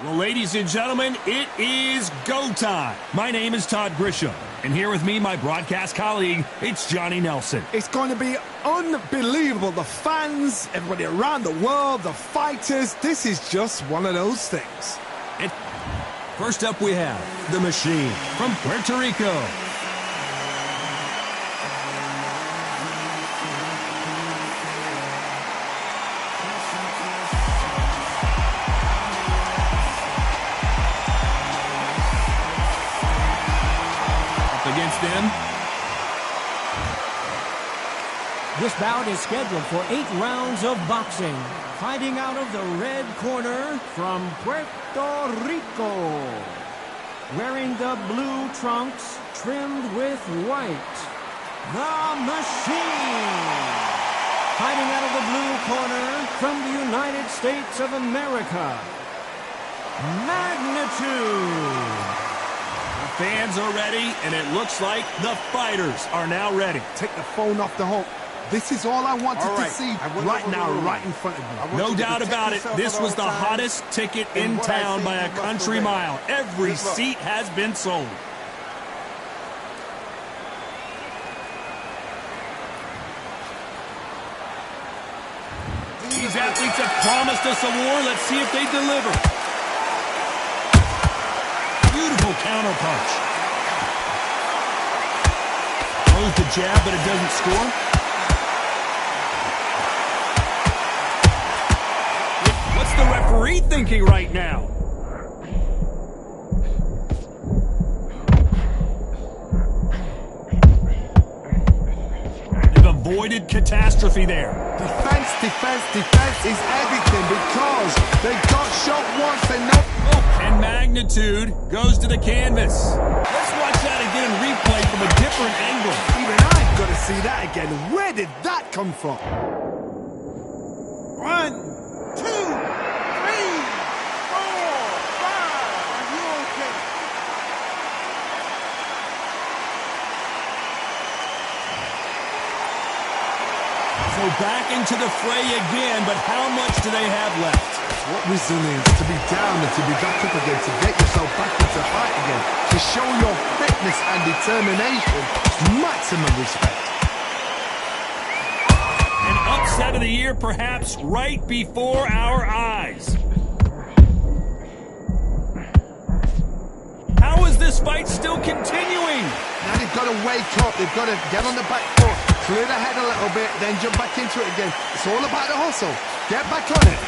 Well, ladies and gentlemen, it is go time. My name is Todd Grisham, and here with me, my broadcast colleague, it's Johnny Nelson. It's going to be unbelievable. The fans, everybody around the world, the fighters, this is just one of those things. And first up, we have the Machine from Puerto Rico. Against them. This bout is scheduled for 8 rounds of boxing. Fighting out of the red corner from Puerto Rico. Wearing the blue trunks trimmed with white. The Machine. Fighting out of the blue corner from the United States of America. Magnitude. Fans are ready, and it looks like the fighters are now ready. Take the phone off the hook. This is all I wanted to see right now, right in front of me. No doubt about it, this was the hottest ticket in town by a country mile. Every seat has been sold. These athletes have promised us a war. Let's see if they deliver. Beautiful counter punch. Throws the jab, but it doesn't score. What's the referee thinking right now? They've avoided catastrophe there. Defense is everything because they got shot once and no... And Magnitude goes to the canvas. Let's watch that again in replay from a different angle. Even I've got to see that again. Where did that come from? 1, 2, 3, 4, 5. Are you okay? So back into the fray again, but how much do they have left? What resilience to be down and to be back up again, to get yourself back into fight again, to show your fitness and determination. Maximum respect. An upset of the year, perhaps right before our eyes. How is this fight still continuing? Now they've got to wake up, they've got to get on the back foot, clear the head a little bit, then jump back into it again. It's all about the hustle. Get back on it.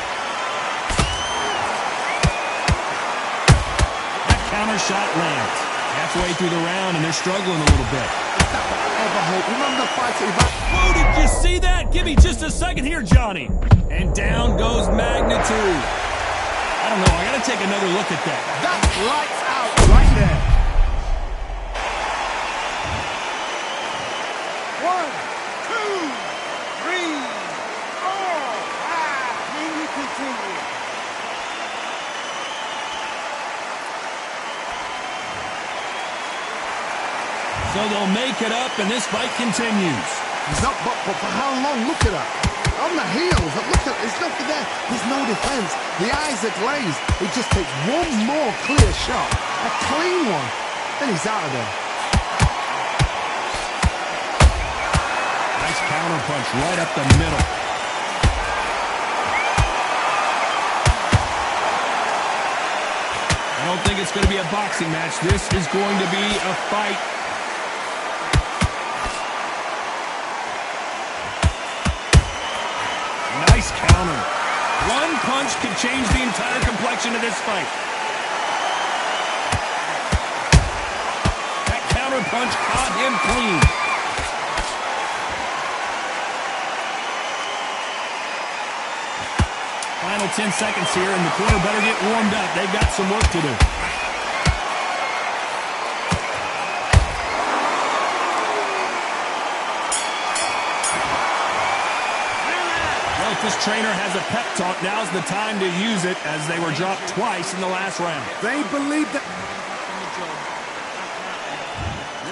Counter shot lands. Halfway through the round, and they're struggling a little bit. Is that what I ever hope? Remember the fight at back? Whoa, did you see that? Give me just a second here, Johnny. And down goes Magnitude. I don't know. I got to take another look at that. That's lights out right there. 1, 2, 3, 4, 5. Can we continue? So they'll make it up, and this fight continues. He's up, but for how long? Look at that. On the heels, look at, there's nothing there. There's no defense. The eyes are glazed. It just takes one more clear shot. A clean one. Then he's out of there. Nice counter punch right up the middle. I don't think it's going to be a boxing match. This is going to be a fight. Nice counter. One punch could change the entire complexion of this fight. That counter punch caught him clean. Final 10 seconds here, and the corner better get warmed up. They've got some work to do. This trainer has a pep talk. Now's the time to use it, as they were dropped twice in the last round. They believe that...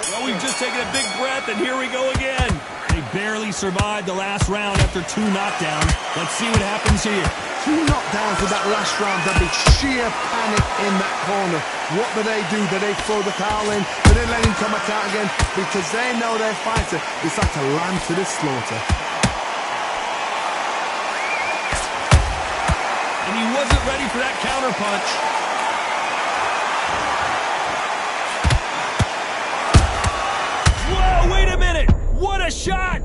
Well, we've just taken a big breath, and here we go again. They barely survived the last round after 2 knockdowns. Let's see what happens here. 2 knockdowns in that last round. There'll be sheer panic in that corner. What do? Do they throw the towel in? Do they let him come out again? Because they know their fighter is like a lamb to the slaughter. And he wasn't ready for that counter punch. Whoa, wait a minute! What a shot!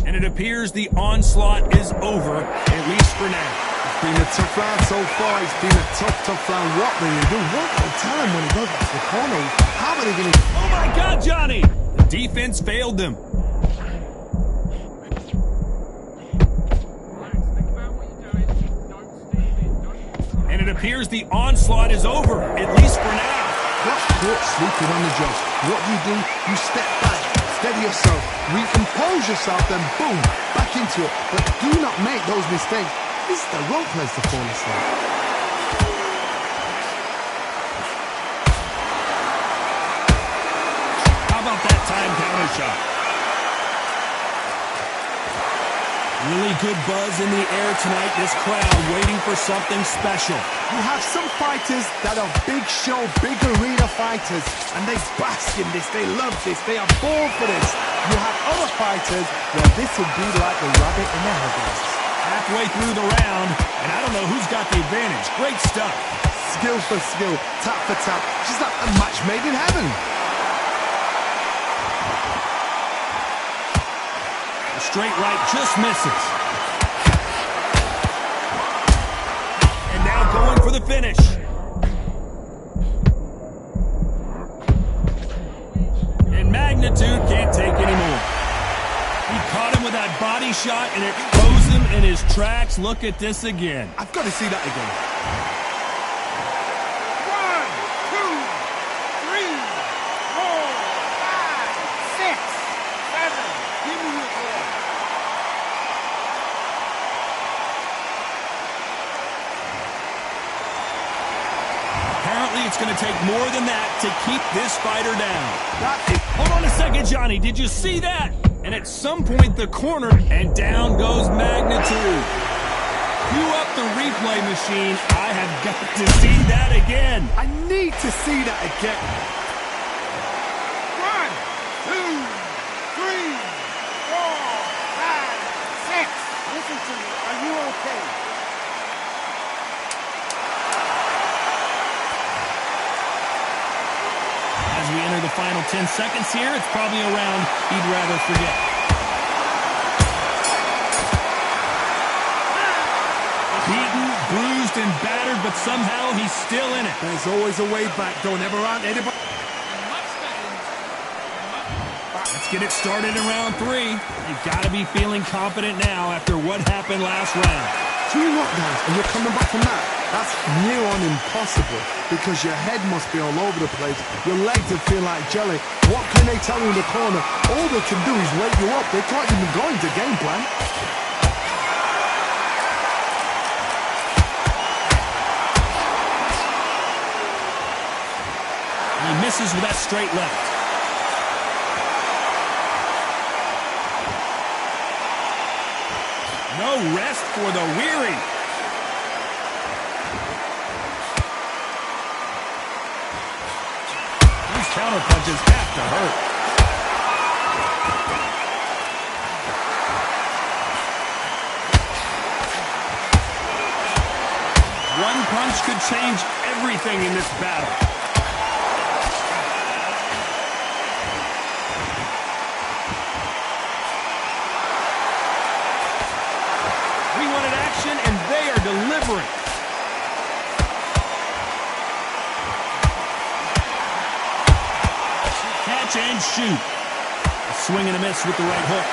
And it appears the onslaught is over, at least for now. It's been a tough round so far. It's been a tough round. What will you do? What will tell him when he goes back to the corner? How are they going to... Oh my God, Johnny! The defense failed them. And it appears the onslaught is over, at least for now. What's caught sleeping on the job? What do? You step back, steady yourself, recompose yourself, then boom, back into it. But do not make those mistakes. This is the wrong place to fall asleep. How about that time counter shot? Really good buzz in the air tonight. This crowd waiting for something special. You have some fighters that are big show, big arena fighters, and they bask in this, they love this, they are born for this. You have other fighters where this would be like the rabbit in the headlights. Halfway through the round, and I don't know who's got the advantage. Great stuff. Skill for skill, tap for tap, just like a match made in heaven. Straight right just misses. And now going for the finish. And Magnitude can't take anymore. He caught him with that body shot and it froze him in his tracks. Look at this again. I've got to see that again. 1, 2, 3, 4, 5, 6, 7. Give me your ball. Apparently it's going to take more than that to keep this fighter down. Hold on a second, Johnny. Did you see that? And at some point, the corner, and down goes Magnitude. Cue up the replay machine. I have got to see that again. I need to see that again. 1, 2, 3, 4, 5, 6. Listen to me. Are you okay? As we enter the final 10 seconds here, it's probably a round he'd rather forget. Beaten, bruised, and battered, but somehow he's still in it. There's always a way back. Don't ever run anybody. Let's get it started in round 3. You've got to be feeling confident now after what happened last round. 2 knockdowns and you're coming back from that. That's near on impossible because your head must be all over the place. Your legs will feel like jelly. What can they tell you in the corner? All they can do is wake you up. They can't even go into game plan. He misses with that straight left. No rest for the weary. These counter punches have to hurt. One punch could change everything in this battle. We wanted action, and they are delivering. Catch and shoot. A swing and a miss with the right hook.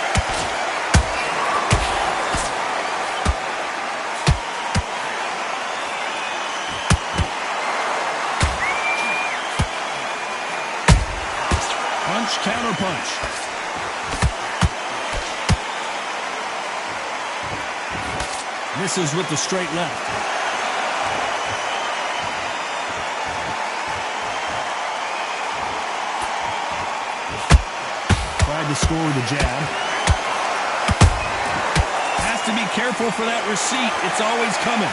Punch, counter punch. Misses with the straight left. Tried to score with a jab. Has to be careful for that receipt. It's always coming.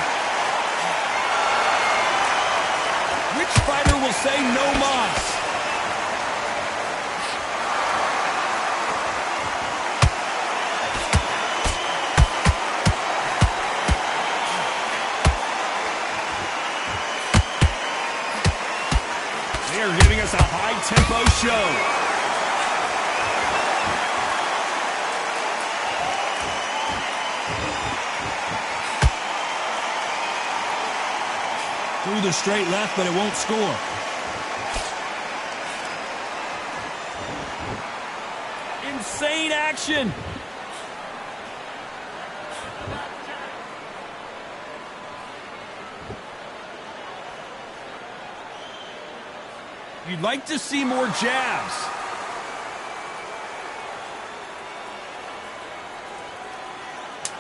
Which fighter will say no mas? They are giving us a high-tempo show. Through the straight left, but it won't score. Insane action. You'd like to see more jabs.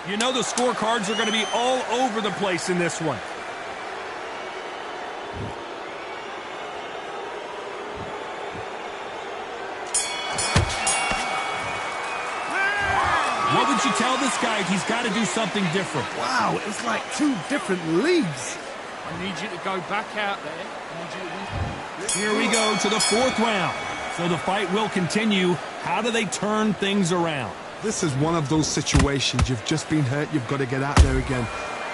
You know the scorecards are going to be all over the place in this one. What would you tell this guy? He's got to do something different. Wow, it was like two different leagues. I need you to go back out there. Here we go to the fourth round. So the fight will continue. How do they turn things around? This is one of those situations. You've just been hurt. You've got to get out there again.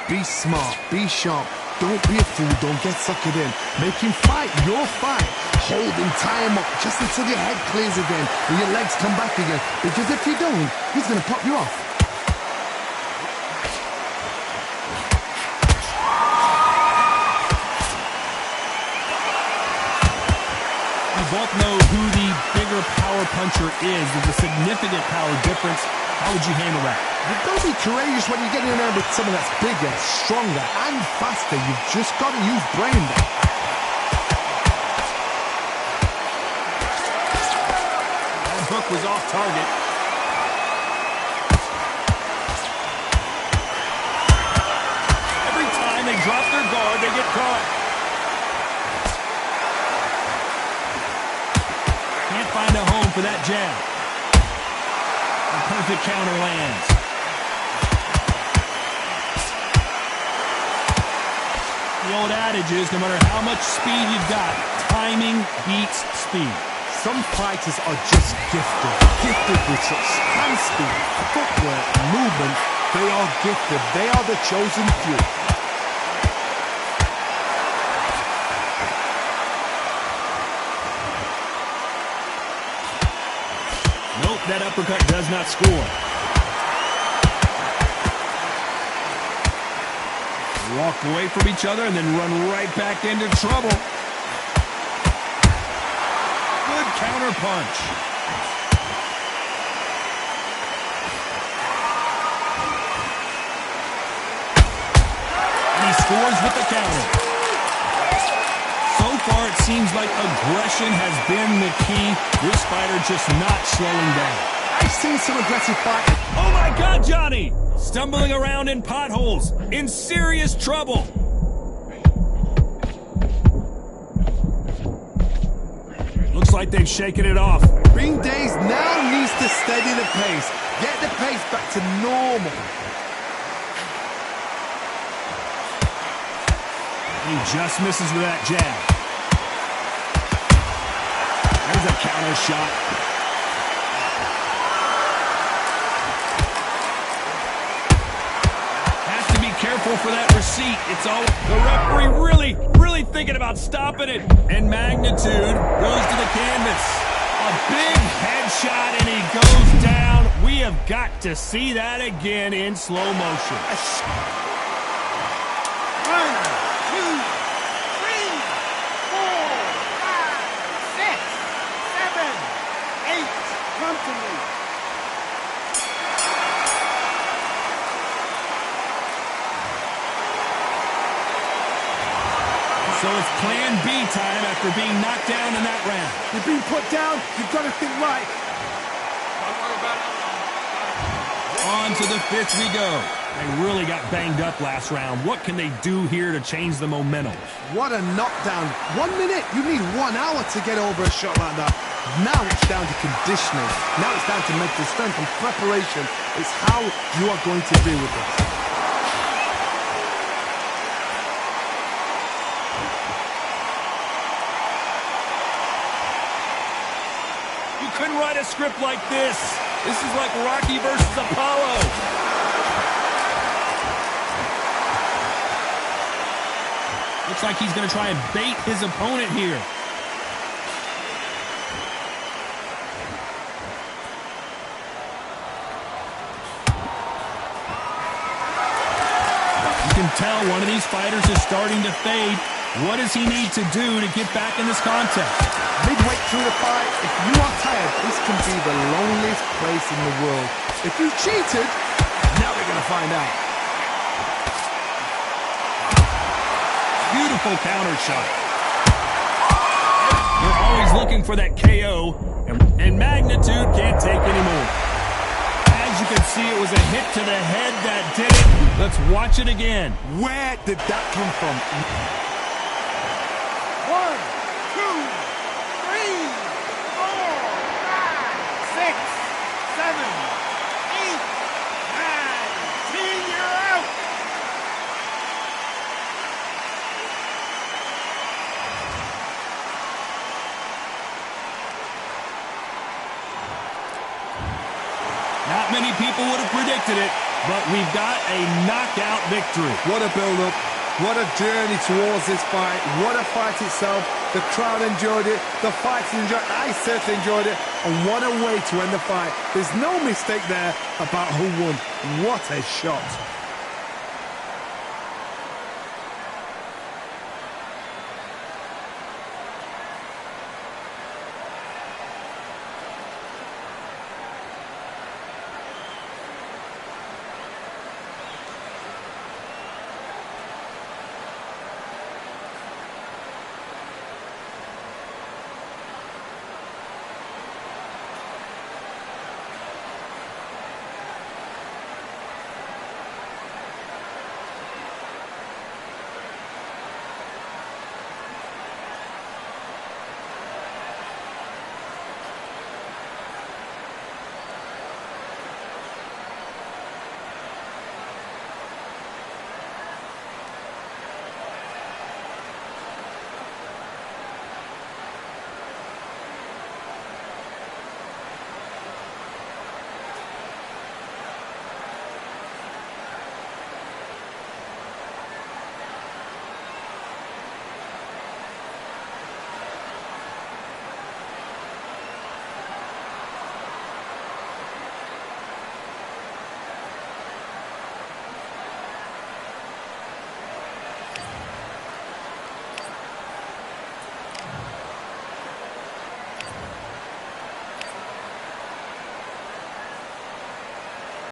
Be smart. Be sharp. Don't be a fool. Don't get suckered in. Make him fight your fight. Hold him, tie him up just until your head clears again and your legs come back again. Because if you don't, he's going to pop you off. We both know who the bigger power puncher is. There's a significant power difference. How would you handle that? You've got to be courageous when you get in there with someone that's bigger, stronger, and faster. You've just got to use brain there. That hook was off target. Every time they drop their guard, they get caught. Can't find a home for that jab. A perfect counter lands. The old adage is, no matter how much speed you've got, timing beats speed. Some fighters are just gifted with such hand speed, footwork, movement. They are gifted. They are the chosen few. Nope, that uppercut does not score. Walk away from each other and then run right back into trouble. Good counter punch. And he scores with the counter. So far, it seems like aggression has been the key. This fighter just not slowing down. I've seen some aggressive fighting. Oh my God, Johnny! Stumbling around in potholes, in serious trouble. Looks like they've shaken it off. Green Days now needs to steady the pace. Get the pace back to normal. He just misses with that jab. There's a counter shot. Careful for that receipt. It's all the referee really thinking about stopping it. And Magnitude goes to the canvas. A big headshot and he goes down. We have got to see that again in slow motion. 1, 2, 3, 4, 5, 6, 7, 8. Come to me. So it's plan B time after being knocked down in that round. You've been put down, you've got to think right. Don't worry about it. On to the fifth we go. They really got banged up last round. What can they do here to change the momentum? What a knockdown. 1 minute, you need 1 hour to get over a shot like that. Now it's down to conditioning. Now it's down to mental strength and preparation. It's how you are going to deal with it. You couldn't write a script like this. This is like Rocky versus Apollo. Looks like he's going to try and bait his opponent here. You can tell one of these fighters is starting to fade. What does he need to do to get back in this contest? Midway through the fight, if you are tired, this can be the loneliest place in the world. If you cheated, now we're going to find out. Beautiful counter shot. They're always looking for that KO, and magnitude can't take anymore. As you can see, it was a hit to the head that did it. Let's watch it again. Where did that come from? 1, 2, 3, 4, 5, 6, 7, 8, 9, 10, you're out! Not many people would have predicted it, but we've got a knockout victory. What a build-up. What a journey towards this fight. What a fight itself. The crowd enjoyed it. The fighters enjoyed it. I certainly enjoyed it. And what a way to end the fight. There's no mistake there about who won. What a shot.